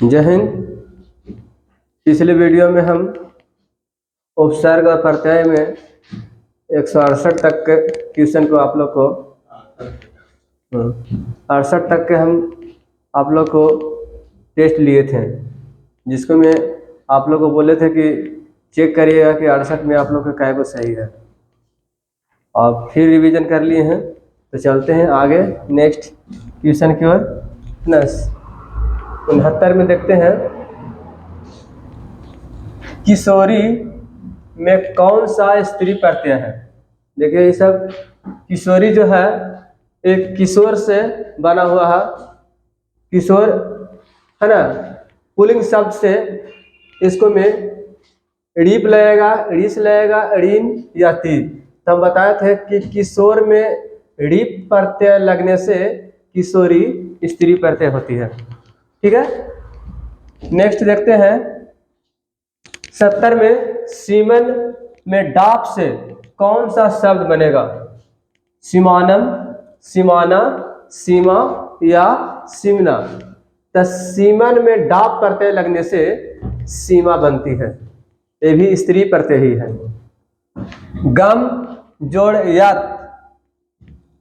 जय हिंद। पिछले वीडियो में हम उपसर्ग और प्रत्यय में 168 तक के क्वेश्चन को आप लोग को 68 तक के हम आप लोग को टेस्ट लिए थे, जिसको मैं आप लोग को बोले थे कि चेक करिएगा कि 68 में आप लोग का काय को सही है, और फिर रिवीजन कर लिए हैं। तो चलते हैं आगे नेक्स्ट क्वेश्चन की ओर। 69 में देखते हैं, किशोरी में कौन सा स्त्री प्रत्यय है। देखिए ये सब किशोरी जो है एक किशोर से बना हुआ है, किशोर है ना, पुल्लिंग शब्द से इसको में रीप लगेगा, रीस लगेगा, ऋण या ती। तो हम बताए थे कि किशोर में रीप प्रत्यय लगने से किशोरी स्त्री प्रत्यय होती है। ठीक है, नेक्स्ट देखते हैं 70 में, सीमन में डाप से कौन सा शब्द बनेगा। सीमानम, सीमाना, सीमा या सीमना। तो सीमन में डाप प्रत्यय लगने से सीमा बनती है, ये भी स्त्री प्रत्यय ही है। गम जोड़ यत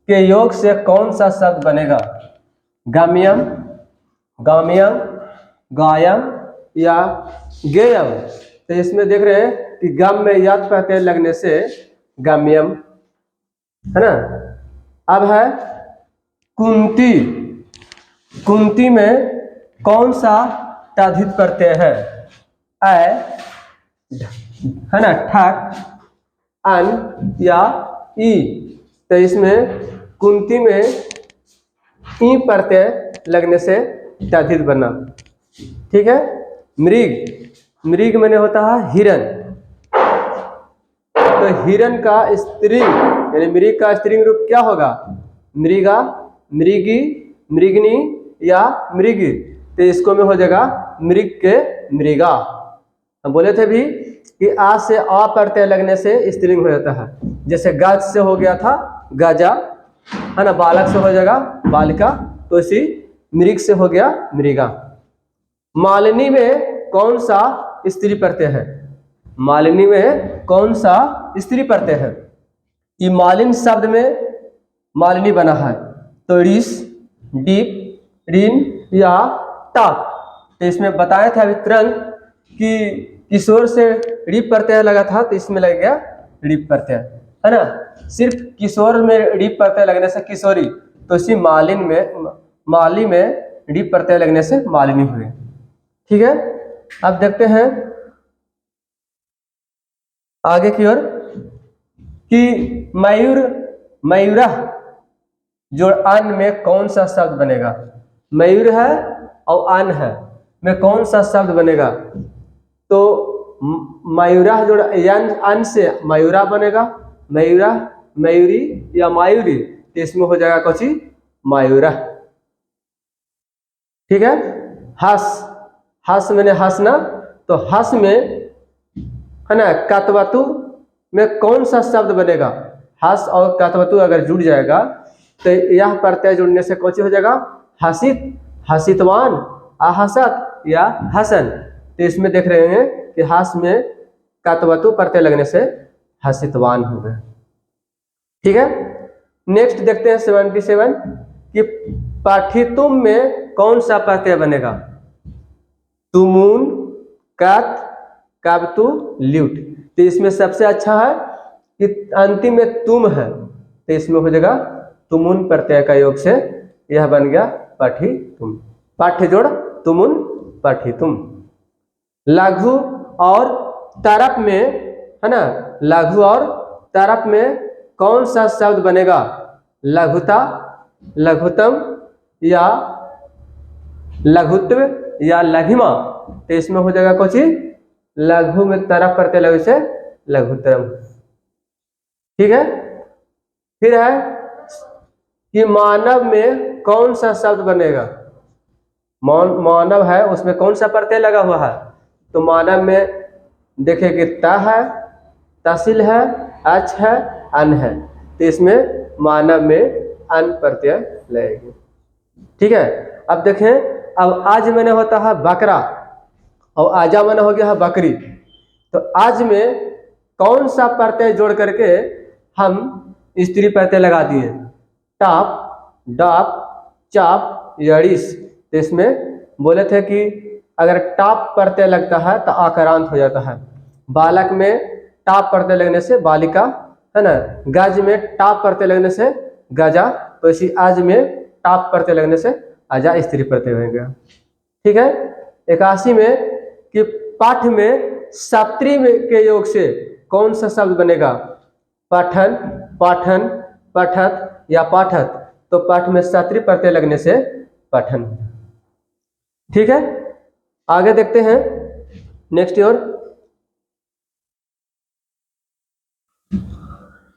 के योग से कौन सा शब्द बनेगा। गम्यम, गाम्यम, गायम या गेयम। तो इसमें देख रहे हैं कि गम में यत प्रत्यय लगने से गम्यम है ना। अब है कुंती, कुंती में कौन सा तद्धित प्रत्यय है। है ना, ठक, अन या ई। तो इसमें कुंती में ई प्रत्यय लगने से तद्धित बना। ठीक है। मृग, मृग मैंने होता है हिरण। तो हिरण का स्त्रीलिंग यानी मृग का स्त्रीलिंग रूप क्या होगा। मृगा, मृगी, मृगनी या मृगी। तो इसको में हो जाएगा मृग के मृगा। हम बोले थे भी कि आ से आ प्रत्यय लगने से स्त्रीलिंग हो जाता है। जैसे गज से हो गया था गजा, है ना, बालक से हो जाएगा बालिका। तो इसी मृग से हो गया मृगा। मालिनी में कौन सा स्त्री प्रत्यय है। मालिनी में कौन सा स्त्री प्रत्यय है। ये मालिन शब्द में मालिनी बना है, तो ऋष, डीप, ऋण या टाप। तो इसमें बताया था अभी तुरंत कि किशोर से रीप प्रत्यय लगा था, तो इसमें लग गया रीप प्रत्यय, है ना। सिर्फ किशोर में रीप प्रत्यय लगने से किशोरी, तो इसी मालिन में, माली में रीप प्रत्यय लगने से मालिनी हुए। ठीक है। अब देखते हैं आगे की ओर कि मयूर, मयूरा जोड़ अन में कौन सा शब्द बनेगा। मयूर है और अन है में कौन सा शब्द बनेगा। तो मयूरा जोड़ अन से मयूरा बनेगा, मयूरा, मयूरी या मायूरी। तो इसमें हो जाएगा कौची मायूरा। ठीक है। हस, हस मैंने हंसना, तो हस में है ना कतवतु में कौन सा शब्द बनेगा। हस और कतवतु अगर जुड़ जाएगा तो यह प्रत्यय जुड़ने से कौची हो जाएगा हसित, हसितवान, आहसत या हसन। तो इसमें देख रहे हैं कि हस में कतवतु प्रत्यय लगने से हसितवान हो गए। ठीक है। नेक्स्ट देखते हैं 77 कि पाठितुम में कौन सा प्रत्यय बनेगा। तुमुन, कत, कबतु, ल्यूट। तो इसमें सबसे अच्छा है कि अंतिम में तुम है, तो इसमें हो जाएगा तुमुन प्रत्यय का योग से यह बन गया पाठितुम। पाठ्य जोड़ तुमुन पाठितुम। लघु और तरप में, है ना, लघु और तरप में कौन सा शब्द बनेगा। लघुता, लघुतम या लघुत्व या लघिमा। तो इसमें हो जाएगा कुछ लघु में तरफ प्रत्यय लघु से लघुतरम। ठीक है। फिर है कि मानव में कौन सा शब्द बनेगा। मानव है उसमें कौन सा प्रत्यय लगा हुआ है। तो मानव में देखे कि त है, तहसील है, अच है, अन है। तो इसमें मानव में अन प्रत्यय लगेगी। ठीक है। अब देखें अब आज मैंने होता है बकरा और आजा मैंने हो गया है बकरी। तो आज में कौन सा प्रत्यय जोड़ करके हम स्त्री प्रत्यय लगा दिए? टाप, डाप, चाप, यड़िस। तो इसमें बोले थे कि अगर टाप प्रत्यय लगता है तो आकारांत हो जाता है। बालक में टाप प्रत्यय लगने से बालिका, है ना। गज में टाप प्रत्यय लगने से गजा। तो इसी आज में टाप प्रत्यय लगने से अजा स्त्री प्रत्यय हो गया। ठीक है। 81 में कि पाठ में सत्री के योग से कौन सा शब्द बनेगा? पठन, पाठन, पठत या पाठत। तो पाठ में सत्री प्रत्यय लगने से पठन। ठीक है, आगे देखते हैं नेक्स्ट और।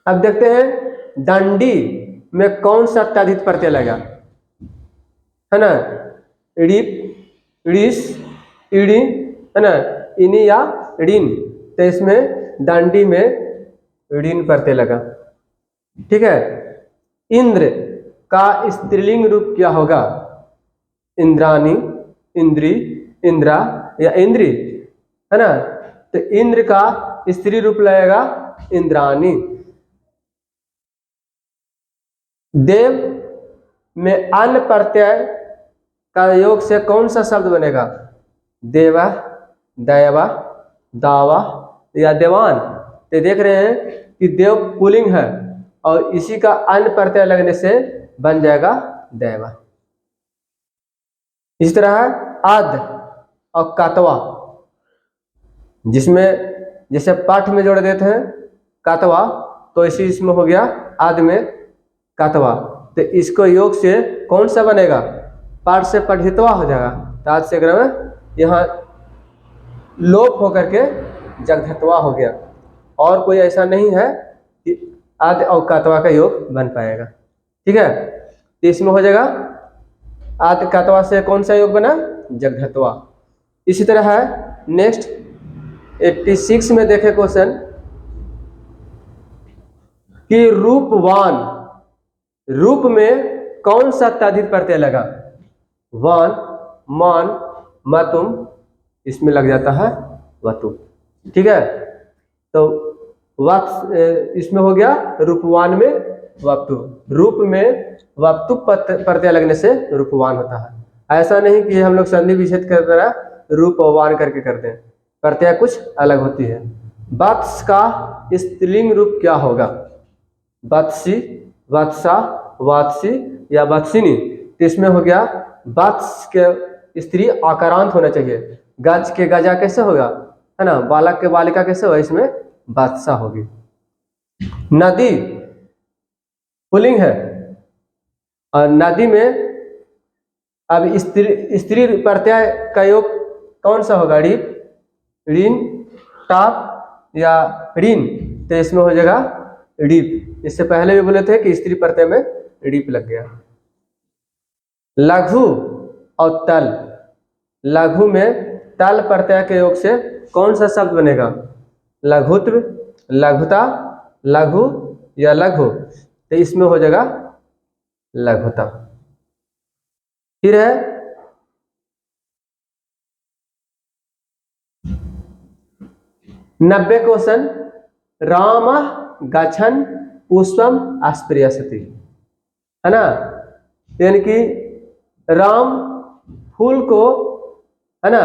अब देखते हैं डंडी में कौन सा तद्धित प्रत्यय लगा, है ना। ऋप, ऋस, इड़ी, है ना, इनी या ऋण। तो इसमें डंडी में ऋण प्रत्यय लगा। ठीक है। इंद्र का स्त्रीलिंग रूप क्या होगा? इंद्रानी, इंद्री, इंद्रा या इंद्री, है ना। तो इंद्र का स्त्री रूप लगेगा इंद्रानी। देव में अन्न प्रत्यय का योग से कौन सा शब्द बनेगा? देवा, दैवा, दावा या देवान। तो देख रहे हैं कि देव पुल्लिंग है और इसी का अन्न प्रत्यय लगने से बन जाएगा दैवा। इस तरह है आद और कातवा, जिसमें जैसे पाठ में जोड़ देते हैं कातवा, तो इसी इसमें हो गया आद में कातवा। तो इसको योग से कौन सा बनेगा? पाठ से पठितवा हो जाएगा। तो आज से अगर में यहाँ लोप होकर के जगधत्वा हो गया। और कोई ऐसा नहीं है कि आद और कातवा का योग बन पाएगा। ठीक है। तो इसमें हो जाएगा आद कातवा से कौन सा योग बना? जगधत्वा। इसी तरह है नेक्स्ट 86 में देखे क्वेश्चन कि रूपवान, रूप में कौन सा तद्धित प्रत्यय लगा? वान, मान, मतुम, इसमें लग जाता है वतु। ठीक है। तो इसमें हो गया रूपवान में वक्तु। रूप में वक्तु प्रत्यय लगने से रूपवान होता है। ऐसा नहीं कि हम लोग संधि विच्छेद कर तरह रूपवान करके करते हैं, प्रत्यय कुछ अलग होती है। वत्स का स्त्रीलिंग रूप क्या होगा? वत्सी, वत्सा, वात्सी या वत्सिनी। तो इसमें हो गया वत्स के स्त्री आकारांत होना चाहिए। गज के गजा कैसे होगा, है ना। बालक के बालिका कैसे होगा? इसमें वत्सा होगी। नदी पुल्लिंग है और नदी में अब स्त्री प्रत्यय का योग कौन सा होगा? ऋप, ऋण, टाप या ऋण। तो इसमें हो जाएगा ऋप। इससे पहले भी बोले थे कि स्त्री प्रत्यय में ऋप लग गया। लघु और तल, लघु में तल प्रत्यय के योग से कौन सा शब्द बनेगा? लघुत्व, लघुता, लघु या लघु। तो इसमें हो जाएगा लघुता। फिर है 90 क्वेश्चन, राम गच्छन् पुष्पम आस्पृशति, है ना। यानी कि राम फूल को, है ना,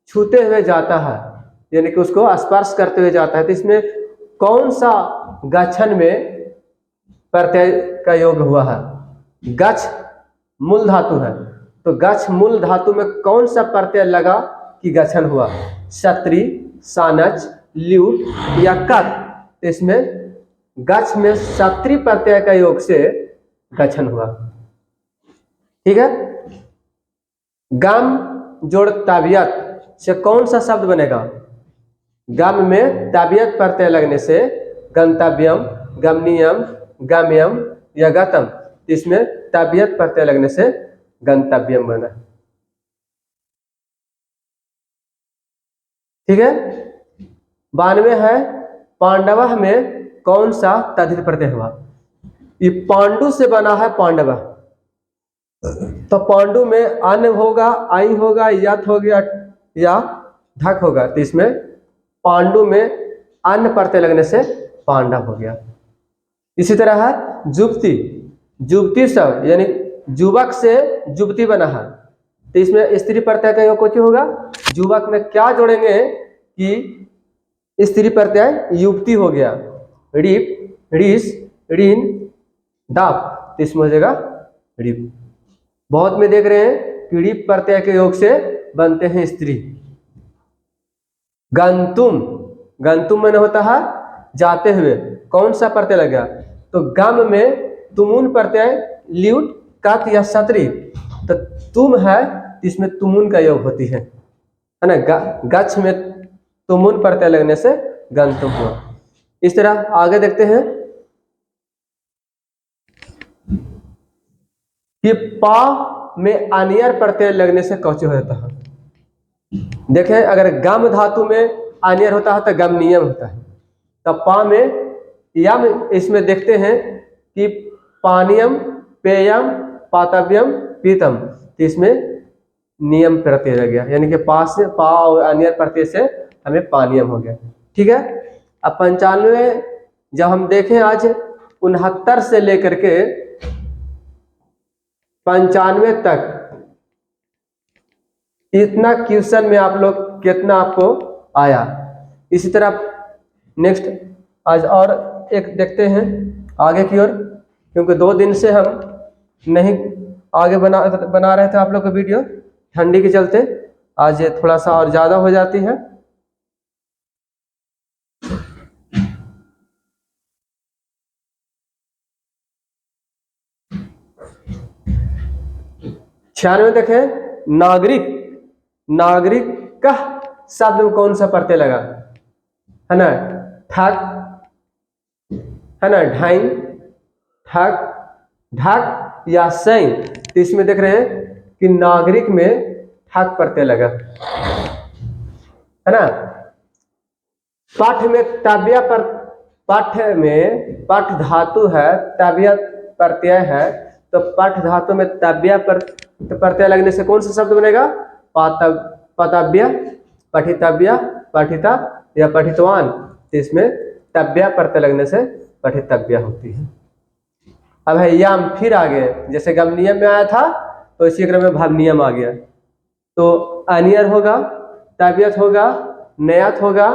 छूते हुए जाता है, यानी कि उसको स्पर्श करते हुए जाता है। तो इसमें कौन सा गच्छन् में प्रत्यय का योग हुआ है? गच्छ मूल धातु है, तो गच्छ मूल धातु में कौन सा प्रत्यय लगा कि गच्छन् हुआ? क्षत्रि, सानच, ल्यूट या कत। तो इसमें गच्छ में क्षत्रि प्रत्यय का योग से गच्छन् हुआ। ठीक है। गम जोड़ ताबियत से कौन सा शब्द बनेगा? गम में ताबियत प्रत्यय लगने से गंतव्यम, गमनीयम, गम्यम या गतम। इसमें ताबियत प्रत्यय लगने से गंतव्यम बना। ठीक है। 92 है पांडव में कौन सा तद्धित प्रत्यय हुआ? ये पांडु से बना है पांडव, तो पांडु में अन होगा, आई होगा, यथ हो गया या ढक होगा, तो इसमें पांडु में अन प्रत्यय लगने से पांडव हो गया। इसी तरह है जुबती, जुबती शब्द यानी युवक से जुबती बना है, तो इसमें स्त्री प्रत्यय का योग क्यों होगा? युवक में क्या जोड़ेंगे कि स्त्री प्रत्यय युवती हो गया, रिप, ऋष, ऋण, डाप, तो इसमें हो जाएगा रिप। बहुत में देख रहे हैं कि रिप प्रत्यय के योग से बनते हैं स्त्री। गंतुम, गंतुम में होता है जाते हुए, कौन सा प्रत्यय लगेगा? तो गम में तुमुन प्रत्यय ल्यूट कत या सत्री, तो तुम है इसमें तुमुन का योग होती है ना। गच्छ में तुमुन प्रत्यय लगने से गंतुम हुआ। इस तरह आगे देखते हैं कि पा में अनियर प्रत्यय लगने से कौचे हो जाता है। देखें अगर गम धातु में अनियर होता है तो गम नियम होता है, तो पा में यम, इसमें देखते हैं कि पानियम, पेयम, पातव्यम, पीतम, तो इसमें नियम प्रत्यय लग गया, यानी कि पा से पा और अनियर प्रत्यय से हमें पानियम हो गया। ठीक है। अब 95 जब हम देखें आज 69 से लेकर के 95 तक इतना क्वेश्चन में आप लोग कितना आपको आया। इसी तरह नेक्स्ट आज और एक देखते हैं आगे की ओर, क्योंकि 2 दिन से हम नहीं आगे बना रहे थे आप लोग को वीडियो, ठंडी के चलते आज ये थोड़ा सा और ज़्यादा हो जाती है। छियानवे देखें नागरिक, नागरिक का शब्द में कौन सा प्रत्यय लगा है ना? ठग है ना, ढाई, ठग, ढक या सई, तो इसमें देख रहे हैं कि नागरिक में ठग प्रत्यय लगा है ना। पाठ में तव्य पर, पाठ में पठ धातु है, तव्य प्रत्यय है, तो पठ धातु में तव्य प्रत्यय लगने से कौन सा शब्द बनेगा? पतव्य, पठितव्य, पठिता या पठितवान, तो इसमें तव्य प्रत्यय लगने से पठितव्य होती है। अब है याम, फिर आगे जैसे गम नियम में आया था तो इसी क्रम में भाव नियम आ गया, तो अनियर होगा, तबियत होगा, नयात होगा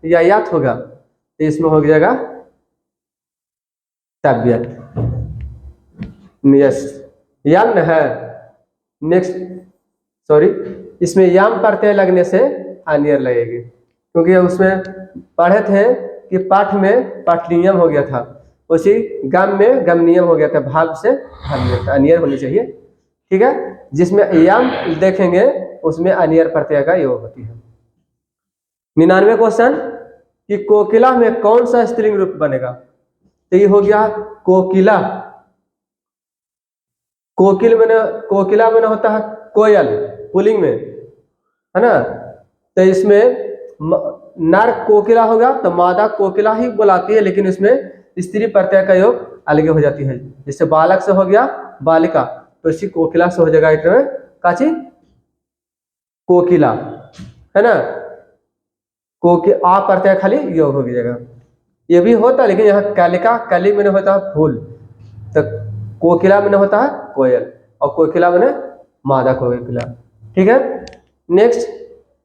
या यात होगा, तो इसमें हो जाएगा तबियत। यस, याम है नेक्स्ट, सॉरी, इसमें याम प्रत्यय लगने से अनियर लगेगी, क्योंकि उसमें पढ़े थे कि पाठ में पाठ नियम हो गया था, उसी गम में गम नियम हो गया था, भाव से अनियर होनी चाहिए। ठीक है। जिसमें याम देखेंगे उसमें अनियर प्रत्यय का योग होती है। 99 क्वेश्चन कि कोकिला में कौन सा स्त्रीलिंग रूप बनेगा? तो ये हो गया कोकिला। कोकिल में कोकिला में होता है कोयल पुलिंग में है ना, तो इसमें नर कोकिला होगा तो मादा कोकिला ही बुलाती है, लेकिन इसमें स्त्री प्रत्यय का योग अलग हो जाती है। जैसे बालक से हो गया बालिका, तो इसी कोकिला से हो जाएगा इसमें काची कोकिला है ना। आ प्रत्यय खाली योग हो जाएगा, ये भी होता है, लेकिन यहाँ कलिका, कली में होता है फूल, तो कोकिला में होता है कोयल, और कोकिला में मादा कोकिला। ठीक है। नेक्स्ट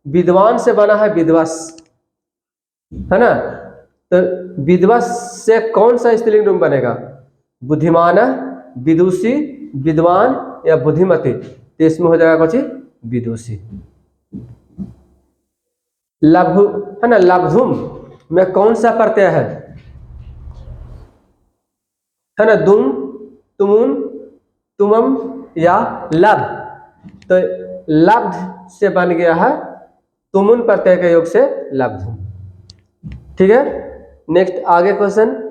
विद्वान से बना है विद्वस है ना, तो विद्वस से कौन सा स्त्रीलिंग रूप बनेगा? बुद्धिमान, विदुषी, विद्वान या बुद्धिमती, तो इसमें हो जाएगा कुछ विदुषी। लभु है ना, लब्धुम में कौन सा प्रत्यय है ना? दुम, तुमुन, तुमम या लभ, तो लब्ध से बन गया है तुमुन प्रत्यय के योग से लब्धुम। ठीक है। नेक्स्ट आगे क्वेश्चन,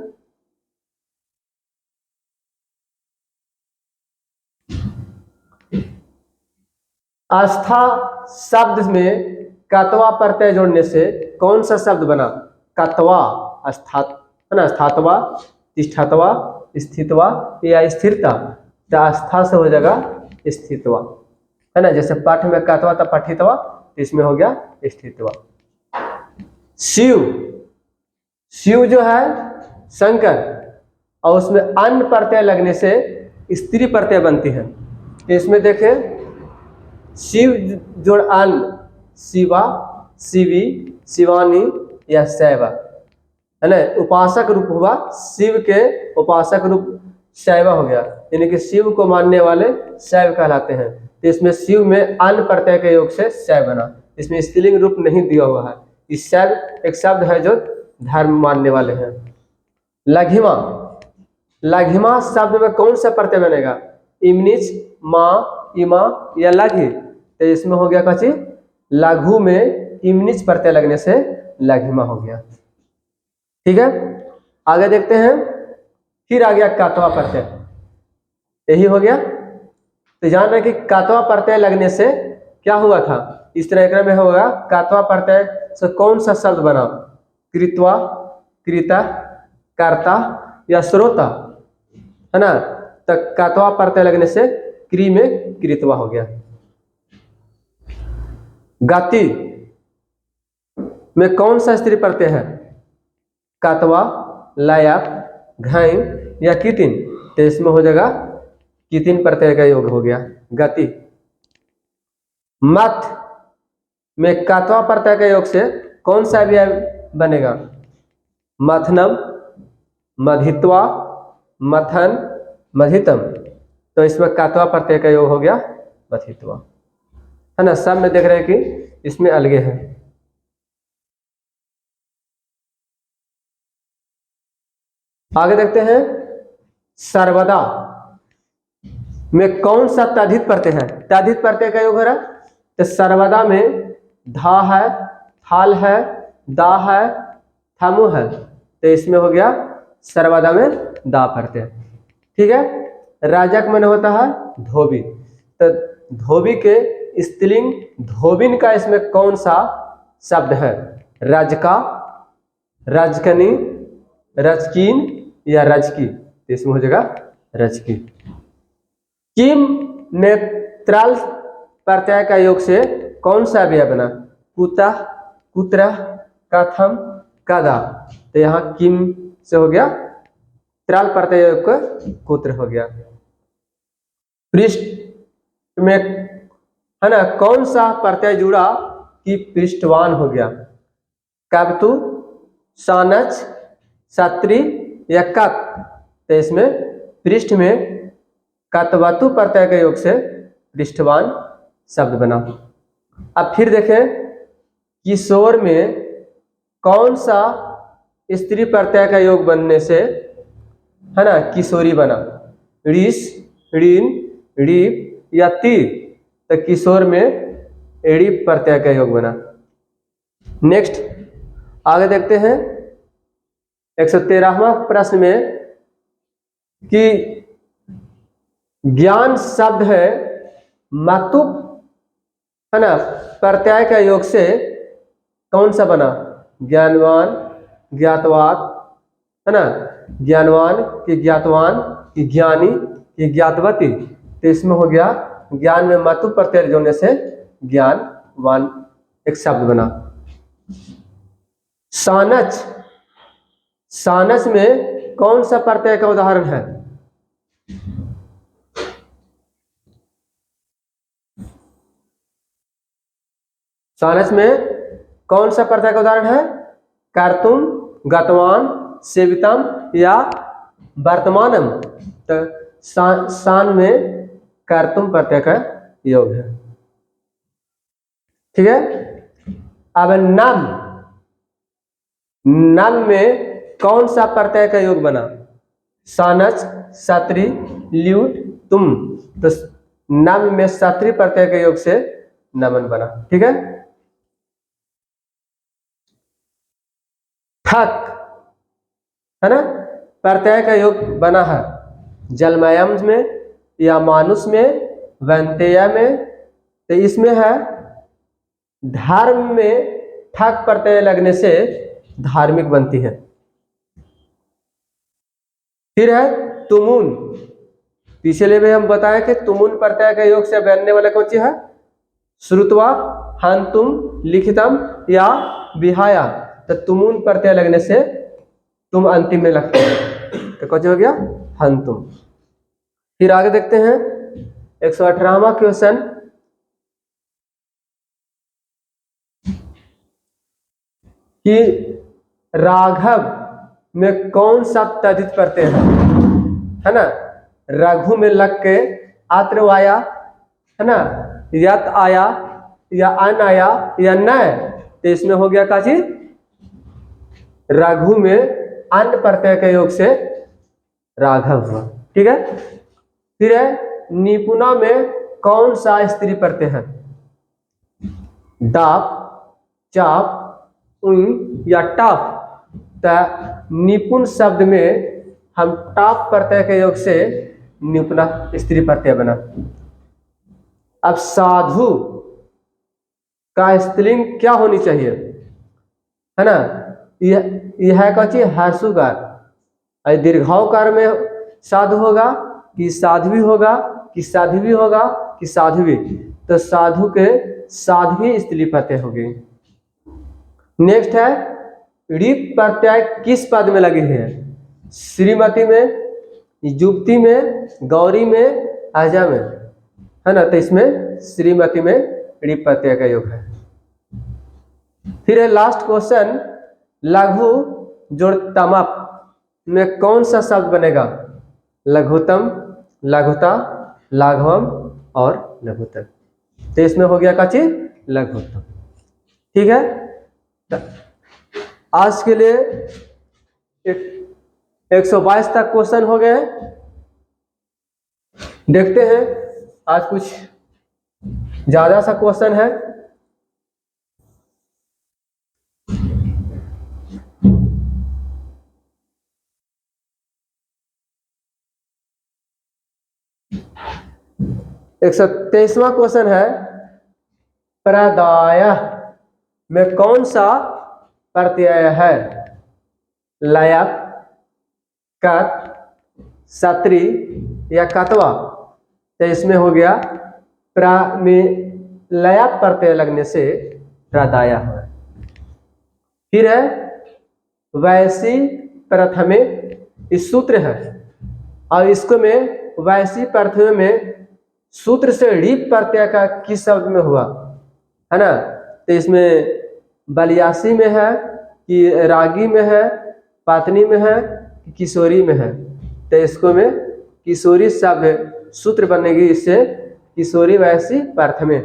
आस्था शब्द में कतवा प्रत्यय जोड़ने से कौन सा शब्द बना? कतवा, अस्थात है ना, स्थातवा, तिष्ठतवा, स्थितवा या स्थिरता, तो आस्था से हो जाएगा स्थितवा, है ना। जैसे पाठ में कत्वा था पठितवा, इसमें हो गया स्थितवा। शिव, शिव जो है शंकर, और उसमें अन प्रत्यय लगने से स्त्री प्रत्यय बनती है। इसमें देखें शिव जोड़ अन, शिवा, शिवी, शिवानी या शैवा, है ना। उपासक रूप हुआ शिव के, उपासक रूप शैव हो गया, यानी कि शिव को मानने वाले शैव कहलाते हैं। तो इसमें शिव में अन प्रत्यय के योग से शैव बना, इसमें स्त्रीलिंग रूप नहीं दिया हुआ है। इस शैव एक शब्द है जो धर्म मानने वाले हैं। लघिमा, लघिमा शब्द में कौन सा प्रत्यय बनेगा? इमनिच, माँ, इमा या लघि? तो इसमें हो गया कची लघु में इमनिच प्रत्यय लगने से लघिमा हो गया। ठीक है, आगे देखते हैं। फिर आ गया कातवा प्रत्यय, यही हो गया। तो जान रहे कि कातवा प्रत्यय लगने से क्या हुआ था, इस तरह में होगा। कातवा प्रत्यय से कौन सा शब्द बना? कृत्वा, कृता, कर्ता या श्रोता, है ना। तो कातवा प्रत्यय लगने से क्री में कृत्वा हो गया। गति में कौन सा स्त्री प्रत्यय है? कातवा, लायक, घाई या कितिन? तो इसमें हो जाएगा कितिन प्रत्यय का योग हो गया गति। मत में कातवा प्रत्यय के योग से कौन सा अव्यय बनेगा? मथनम, मधित्वा, मथन, मधितम। तो इसमें कातवा प्रत्यय का योग हो गया मथित्वा, है ना। सब में देख रहे हैं कि इसमें अलगे है। आगे देखते हैं। सर्वदा में कौन सा तद्धित प्रत्यय है? तद्धित प्रत्यय का योग हो रहा है। तो सर्वदा में धा है, थाल है, दा है, थमु है। तो इसमें हो गया सर्वदा में दा प्रत्यय। ठीक है। राजक में होता है धोबी। तो धोबी के स्त्रीलिंग धोबिन का इसमें कौन सा शब्द है? रजका, रजकनी, रजकीन या रजकी? इसमें हो जाएगा रजकी। किम में त्राल प्रत्यय का योग से कौन सा अव्यय बना? कुता, कुत्रा, कथम, कदा। तो यहाँ किम से हो गया त्राल प्रत्यय योग का कुत्र हो गया। पृष्ठ में, है ना, कौन सा प्रत्यय जुड़ा कि पृष्ठवान हो गया? कबतु, सानच, सत्री या कत? तो इसमें पृष्ठ में कतवतु प्रत्यय के योग से पृष्ठवान शब्द बना। अब फिर देखें किशोर में कौन सा स्त्री प्रत्यय का योग बनने से, है ना, किशोरी बना? ऋष, ऋण, रीप या तीर? तो किशोर में ऋप प्रत्यय का योग बना। नेक्स्ट आगे देखते हैं 113वां प्रश्न में कि ज्ञान शब्द है मतुप, है ना, प्रत्यय का योग से कौन सा बना? ज्ञानवान, ज्ञातवाद, है ना, ज्ञानवान कि ज्ञातवान कि ज्ञानी कि ज्ञातवती? तो इसमें हो गया ज्ञान में मतु प्रत्यय जोड़ने से ज्ञानवान एक शब्द बना। सानच, सानच में कौन सा प्रत्यय का उदाहरण है? सानच में कौन सा प्रत्यय का उदाहरण है? कर्तुम, गतवान, सेवितम या वर्तमानम? तो सान में कर्तुम प्रत्यय का योग है। ठीक है। अब नम, नम में कौन सा प्रत्यय का योग बना? सानच, सत्री, ल्यूट, तुम। तो नम में सत्री प्रत्यय के योग से नमन बना। ठीक है। ठक, है ना, प्रत्यय का योग बना है जलमयम में या मानुष में, वंतेय में। तो इसमें है धर्म में ठक प्रत्यय लगने से धार्मिक बनती है। फिर है तुमुन, पिछले में हम बताए कि तुमुन प्रत्यय के योग से बनने वाला कौन सी है? श्रुत्वा, हंतुम, लिखितम या विहाया। तो तुमुन प्रत्यय लगने से तुम अंतिम में लगते हैं, तो कौन हो गया? हंतुम। फिर आगे देखते हैं 118वां क्वेश्चन। कि राघव में कौन सा तद्धित प्रत्यय है ना? रघु में लग के आत्र आया है ना, यत आया या अन आया या न, तो इसमें हो गया काजी रघु में अन प्रत्यय के योग से राघव हुआ। ठीक है। फिर है निपुणा में कौन सा स्त्री प्रत्यय है? डाप, चाप, उन या टाप। तो निपुण शब्द में हम टाप प्रत्यय के योग से निपुणा स्त्री प्रत्यय बना। अब साधु का स्त्रीलिंग क्या होनी चाहिए, है ना? यह है कौन सी? हर्षुकार। दीर्घावकार में साधु होगा कि साध्वी होगा कि साध्वी होगा कि साध्वी, तो साधु के साध्वी स्त्री प्रत्यय हो गई। नेक्स्ट है रीप प्रत्यय किस पद में लगी है? श्रीमती में, युक्ति में, गौरी में, आजा में, है ना? तो इसमें श्रीमती में रीप प्रत्यय का योग है। फिर है लास्ट क्वेश्चन, लघु जोड़ तमप में कौन सा शब्द बनेगा? लघुतम, लघुता, लाघवम और लघुतम। तो इसमें हो गया काची लघुतम। ठीक है। आज के लिए 122 तक क्वेश्चन हो गए। देखते हैं आज कुछ ज्यादा सा क्वेश्चन है। एक 123वां क्वेश्चन है, प्रदाय में कौन सा प्रत्यय है? लयक, कत, सत्री या कतवा। तो इसमें हो गया प्रा में लया प्रत्यय लगने से प्रदाय है। फिर है वैसी प्रथमे, इस सूत्र है और इसको में वैसी प्रथमे में सूत्र से रीप प्रत्यय का किस शब्द में हुआ, है ना? तो इसमें बलियासी में है कि रागी में है, पातनी में है कि किशोरी में है। तो इसको में किशोरी शब्द सूत्र बनेगी, इससे किशोरी वैसी प्रथमे।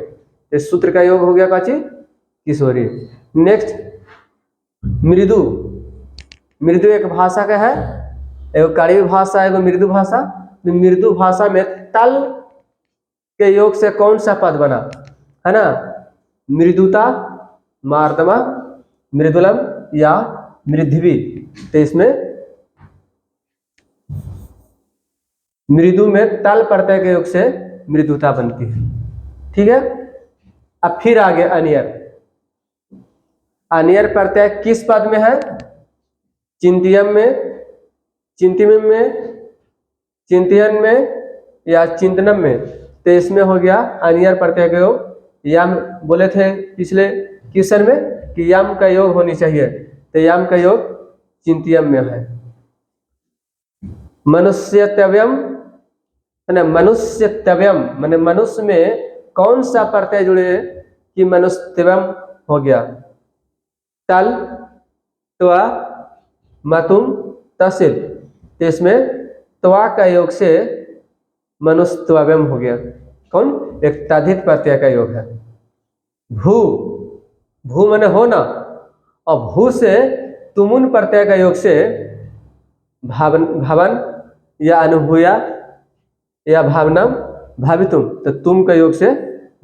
इस सूत्र का योग हो गया काची किशोरी। नेक्स्ट मृदु। मृदु एक भाषा का है, एगो कड़वी भाषा, एगो मृदु भाषा। मृदु भाषा में तल के योग से कौन सा पद बना, है ना? मृदुता, मार्दमा, मृदुलम या मृद्वी। तो इसमें मृदु में तल प्रत्यय के योग से मृदुता बनती है। ठीक है। अब फिर आगे अनियर। अनियर प्रत्यय किस पद में है? चिंतियम में, चिंतिम में, चिंतन में या चिंतनम में। तो इसमें हो गया अनियर प्रत्यय का योग। यम बोले थे पिछले क्वेश्चन में कि यम का योग होनी चाहिए, तो यम का योग चिंतियम में है। मनुष्यत्वयम, है ना? मनुष्यत्वयम माने मनुष्य में कौन सा प्रत्यय जुड़े कि मनुष्यत्वयम हो गया? तल, त्वा, मतुम, तसिल। तो इसमें त्वा का योग से मनुष्यत्वयम हो गया। कौन? एक तद्धित प्रत्यय का योग है। भू, भू माने होना, और भू से तुमुन प्रत्यय का योग से भावन, भवन या अनुभूया या भावनम, भावितुम। तो तुम का योग से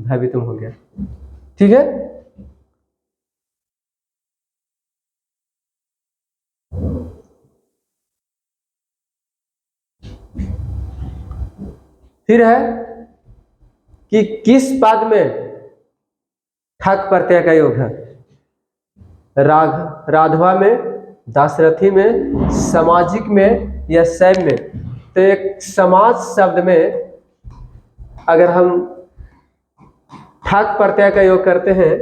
भावितुम हो गया। ठीक है। फिर है कि किस पद में ठक प्रत्यय का योग है? राघवा में, दाशरथी में, सामाजिक में या शैव में। तो एक समाज शब्द में अगर हम ठक प्रत्यय का योग करते हैं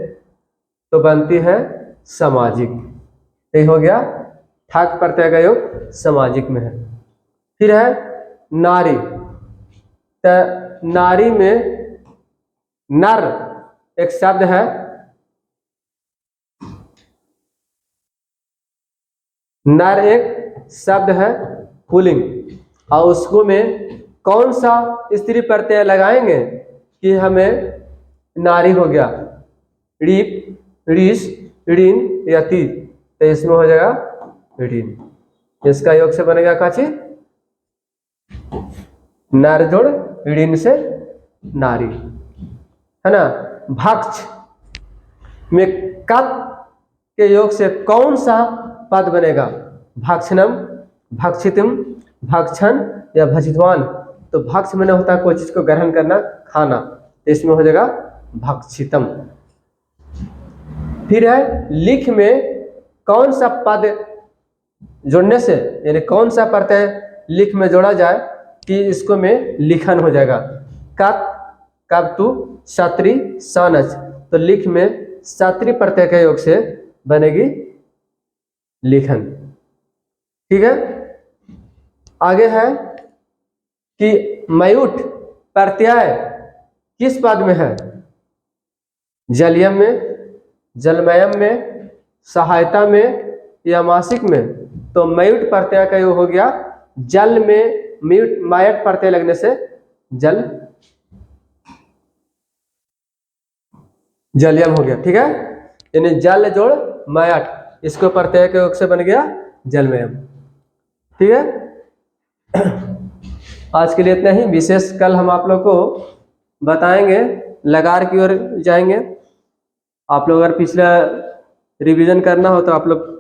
तो बनती है सामाजिक। ये हो गया ठक प्रत्यय का योग सामाजिक में है। फिर है नारी, तो नारी में नर एक शब्द है, नर एक शब्द है पुल्लिंग, और उसको में कौन सा स्त्री प्रत्यय लगाएंगे कि हमें नारी हो गया, रीप, रीस, ऋण या ती, तो इसमें हो जाएगा ऋण। इसका योग से बनेगा काची, नर जोड़ ऋण से नारी, है ना। भक्ष में कप के योग से कौन सा पद बनेगा, भक्षणम, भक्षितम, भक्षण या भक्षितवान। तो भक्ष मैंने होता है कोई चीज को ग्रहण करना, खाना, तो इसमें हो जाएगा भक्षितम। फिर है लिख में कौन सा पद जोड़ने से, यानी कौन सा प्रत्यय लिख में जोड़ा जाए कि इसको में लिखन हो जाएगा, कत, कबतु, क्षत्रि, सानच। तो लिख में क्षत्रि प्रत्यय के योग से बनेगी लिखन। ठीक है। आगे है कि मयूट प्रत्यय किस पद में है, जलियम में, जलमयम में, सहायता में या मासिक में। तो मयूट प्रत्यय का योग हो गया जल में, म्यूट मायट प्रत्यय लगने से जल, जलियम हो गया। ठीक है, यानी जल जोड़ मायट, इसको प्रत्यय के योग से बन गया जलमयम। ठीक है। आज के लिए इतना ही, विशेष कल हम आप लोग को बताएंगे, लकार की ओर जाएंगे। आप लोग अगर पिछला रिवीजन करना हो तो आप लोग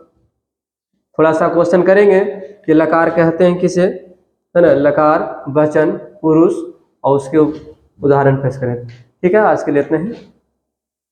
थोड़ा सा क्वेश्चन करेंगे कि लकार कहते हैं किसे, है ना, लकार, वचन, पुरुष, और उसके उदाहरण पेश करें। ठीक है, आज के लिए इतना ही।